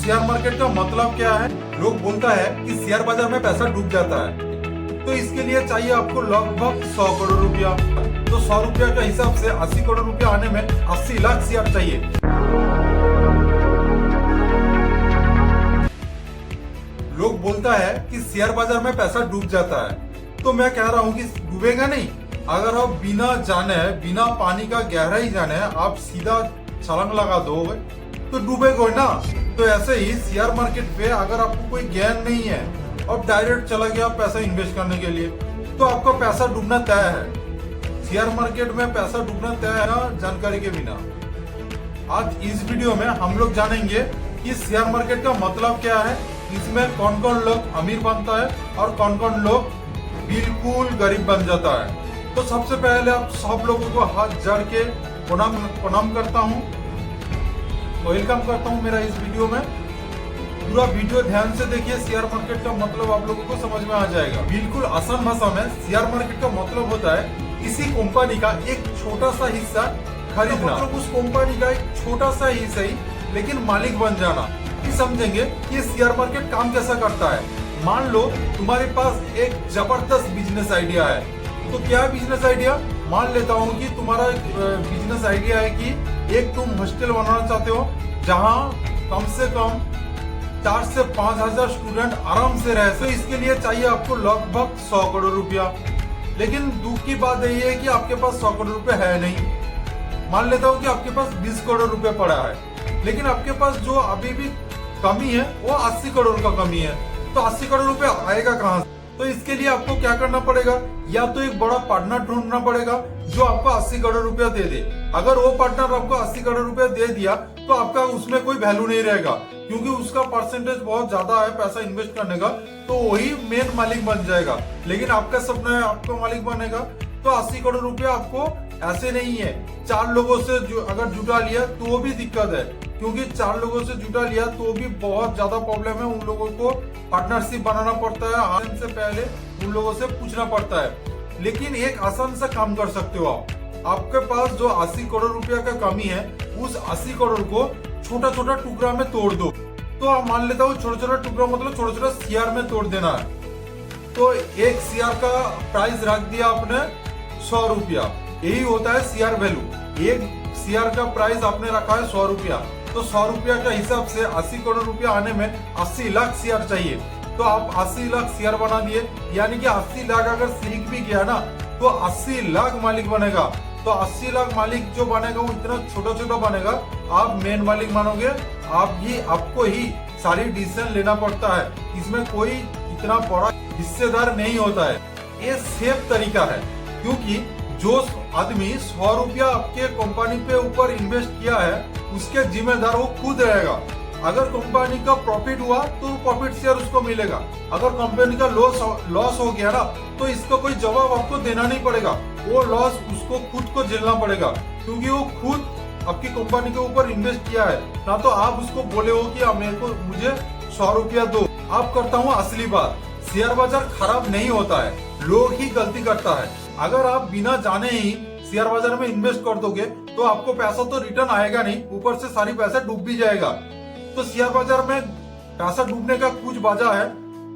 Share market का मतलब क्या है? लोग बोलता है कि शेयर बाजार में पैसा डूब जाता है, तो इसके लिए चाहिए आपको लगभग 100 करोड़ रुपया। तो 100 रुपया के हिसाब से 80 करोड़ रुपया आने में 80 लाख शेयर चाहिए। लोग बोलता है कि शेयर बाजार में पैसा डूब जाता है, तो मैं कह रहा हूँ कि डूबेगा नहीं। अगर आप बिना जाने, बिना पानी का गहराई जाने आप सीधा छलांग लगा दोगे तो डूबेगा ना। तो ऐसे ही शेयर मार्केट पे अगर आपको कोई ज्ञान नहीं है और डायरेक्ट चला गया पैसा इन्वेस्ट करने के लिए, तो आपका पैसा डूबना तय है। शेयर मार्केट में पैसा डूबना तय है ना, जानकारी के बिना। आज इस वीडियो में हम लोग जानेंगे कि शेयर मार्केट का मतलब क्या है, इसमें कौन कौन लोग अमीर बनता है और कौन कौन लोग बिल्कुल गरीब बन जाता है। तो सबसे पहले आप सब लोगों को हाथ जोड़ के प्रणाम करता हूँ, वेलकम करता हूँ मेरा इस वीडियो में। पूरा वीडियो ध्यान से देखिए, शेयर मार्केट का मतलब आप लोगों को समझ में आ जाएगा। बिल्कुल आसान भाषा में शेयर मार्केट का मतलब होता है किसी कंपनी का एक छोटा सा हिस्सा खरीदना, मतलब उस कंपनी का एक छोटा सा ही सही लेकिन मालिक बन जाना। कि समझेंगे कि शेयर मार्केट काम कैसा करता है। मान लो तुम्हारे पास एक जबरदस्त बिजनेस आइडिया है, तो क्या बिजनेस आइडिया? मान लेता हूँ कि तुम्हारा बिजनेस आइडिया है कि एक तुम हॉस्टल बनाना चाहते हो जहाँ कम से कम 4 से 5 हजार स्टूडेंट आराम से रहे। तो इसके लिए चाहिए आपको लगभग 100 करोड़ रुपया। लेकिन दुख की बात यही है कि आपके पास 100 करोड़ रुपया है नहीं। मान लेता हूँ कि आपके पास 20 करोड़ रुपया पड़ा है, लेकिन आपके पास जो अभी भी कमी है वो 80 करोड़ का कमी है। तो 80 करोड़ रुपया आएगा कहाँ से? तो इसके लिए आपको क्या करना पड़ेगा? या तो एक बड़ा पार्टनर ढूंढना पड़ेगा जो आपको 80 करोड़ रुपया दे दे। अगर वो पार्टनर आपको 80 करोड़ रुपया दे दिया तो आपका उसमें कोई वैल्यू नहीं रहेगा, क्योंकि उसका परसेंटेज बहुत ज्यादा है पैसा इन्वेस्ट करने का, तो वही मेन मालिक बन जाएगा। लेकिन आपका सपना है आपका मालिक बनेगा, तो 80 करोड़ रुपया आपको ऐसे नहीं है। 4 लोगों से अगर जुटा लिया तो भी दिक्कत है, क्योंकि 4 लोगों से जुटा लिया तो भी बहुत ज्यादा प्रॉब्लम है। उन लोगों को पार्टनरशिप बनाना पड़ता है, आने से पहले उन लोगों से पूछना पड़ता है। लेकिन एक आसान सा काम कर सकते हो आप। आपके पास जो 80 करोड़ रुपया का कमी है, उस 80 करोड़ को छोटा छोटा टुकड़ा में तोड़ दो। तो आप मान लेता हूँ छोटा छोटा टुकड़ा मतलब छोटा छोटा शेयर में तोड़ देना है। तो एक शेयर का प्राइस रख दिया आपने 100 रुपया, यही होता है शेयर वैल्यू। एक शेयर का प्राइस आपने रखा है 100 रुपया, तो 100 रुपया का हिसाब से 80 करोड़ रुपया आने में 80 लाख शेयर चाहिए। तो आप 80 लाख शेयर बना दिए, यानी कि 80 लाख अगर सीख भी गया ना तो 80 लाख मालिक बनेगा। तो 80 लाख मालिक जो बनेगा वो इतना छोटा छोटा बनेगा, आप मेन मालिक मानोगे। आपको ही सारी डिसीजन लेना पड़ता है, इसमें कोई इतना बड़ा हिस्सेदार नहीं होता है। ये सेफ तरीका है, क्योंकि जो आदमी 100 रुपया आपके कंपनी पे ऊपर इन्वेस्ट किया है उसके जिम्मेदार वो खुद रहेगा। अगर कंपनी का प्रॉफिट हुआ तो प्रॉफिट शेयर उसको मिलेगा, अगर कंपनी का लॉस हो गया ना तो इसका कोई जवाब आपको देना नहीं पड़ेगा। वो लॉस उसको खुद को झेलना पड़ेगा, क्योंकि वो खुद आपकी कंपनी के ऊपर इन्वेस्ट किया है। ना तो आप उसको बोले हो कि मुझे 100 रुपया दो। आप करता हूँ असली बात, शेयर बाजार खराब नहीं होता है, लोग ही गलती करता है। अगर आप बिना जाने ही शेयर बाजार में इन्वेस्ट कर दोगे तो आपको पैसा तो रिटर्न आएगा नहीं, ऊपर से सारी पैसा डूब भी जाएगा। तो शेयर बाजार में पैसा डूबने का कुछ वजह है,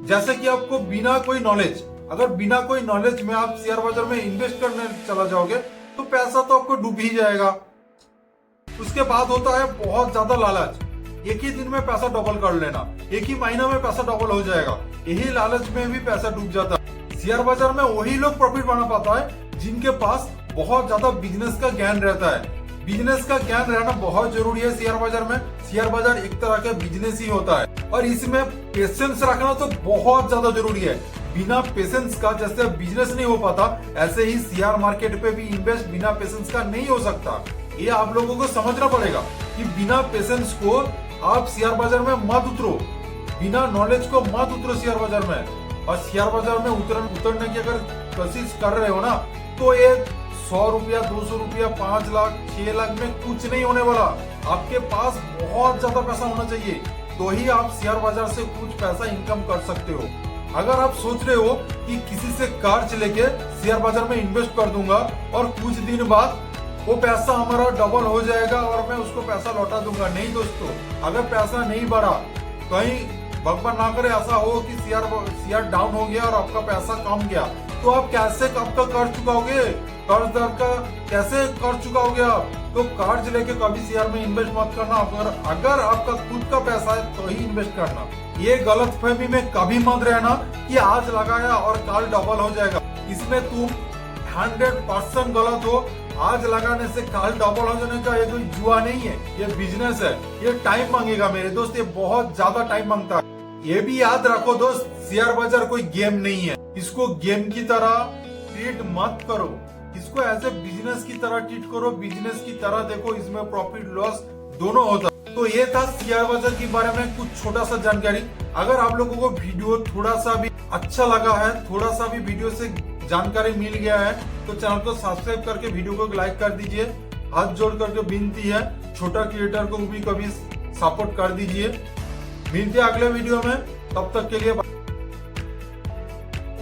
जैसे कि आपको बिना कोई नॉलेज, अगर बिना कोई नॉलेज में आप शेयर बाजार में इन्वेस्ट करने चला जाओगे तो पैसा तो आपको डूब ही जाएगा। उसके बाद होता है बहुत ज्यादा लालच। एक ही दिन में पैसा डबल कर लेना, एक ही महीना में पैसा डबल हो जाएगा, यही लालच में भी पैसा डूब जाता है। शेयर बाजार में वही लोग प्रॉफिट बना पाता है जिनके पास बहुत ज्यादा बिजनेस का ज्ञान रहता है। बिजनेस का ज्ञान रहना बहुत जरूरी है शेयर बाजार में। शेयर बाजार एक तरह का बिजनेस ही होता है और इसमें पेशेंस रखना तो बहुत ज्यादा जरूरी है। बिना पेशेंस का जैसे बिजनेस नहीं हो पाता, ऐसे ही शेयर मार्केट पे भी इन्वेस्ट बिना पेशेंस का नहीं हो सकता। ये आप लोगों को समझना पड़ेगा कि बिना पेशेंस को आप शेयर बाजार में मत उतरो, बिना नॉलेज को मत उतरो शेयर बाजार में। और शेयर बाजार में उतरने की अगर कोशिश कर रहे हो ना तो ये 100 रुपया, 200 रुपया, 5 लाख, 6 लाख में कुछ नहीं होने वाला। आपके पास बहुत ज्यादा पैसा होना चाहिए, तो ही आप शेयर बाजार से कुछ पैसा इनकम कर सकते हो। अगर आप सोच रहे हो कि किसी से कर्ज लेके शेयर बाजार में इन्वेस्ट कर दूंगा और कुछ दिन बाद वो पैसा हमारा डबल हो जाएगा और मैं उसको पैसा लौटा दूंगा, नहीं दोस्तों। अगर पैसा नहीं बढ़ा कहीं भगवान ना करे ऐसा हो कि शेयर डाउन हो गया और आपका पैसा कम गया, तो आप कैसे कब तक कर्ज चुकाओगे? कर्जदार का कैसे कर्ज चुकाओगे आप? तो कर्ज लेके कभी शेयर में इन्वेस्ट मत करना। अगर आपका खुद का पैसा है तो ही इन्वेस्ट करना। ये गलत फहमी में कभी मत रहना कि आज लगाया और कल डबल हो जाएगा। इसमें तुम 100% गलत हो। आज लगाने से कल डबल हो जाने का ये कोई जुआ नहीं है, ये बिजनेस है। ये टाइम मांगेगा मेरे दोस्त, ये बहुत ज्यादा टाइम मांगता है। ये भी याद रखो दोस्त, शेयर बाजार कोई गेम नहीं है। इसको गेम की तरह ट्रीट मत करो, इसको एज ए बिजनेस की तरह ट्रीट करो। बिजनेस की तरह देखो, इसमें प्रॉफिट लॉस दोनों होता है। तो ये था शेयर बाजार के बारे में कुछ छोटा सा जानकारी। अगर आप लोगों को वीडियो थोड़ा सा भी अच्छा लगा है, थोड़ा सा भी वीडियो से जानकारी मिल गया है, तो चैनल को सब्सक्राइब करके वीडियो को लाइक कर दीजिए। हाथ जोड़ करके विनती है, छोटा क्रिएटर को भी कभी सपोर्ट कर दीजिए। मिलते हैं अगले वीडियो में, तब तक के लिए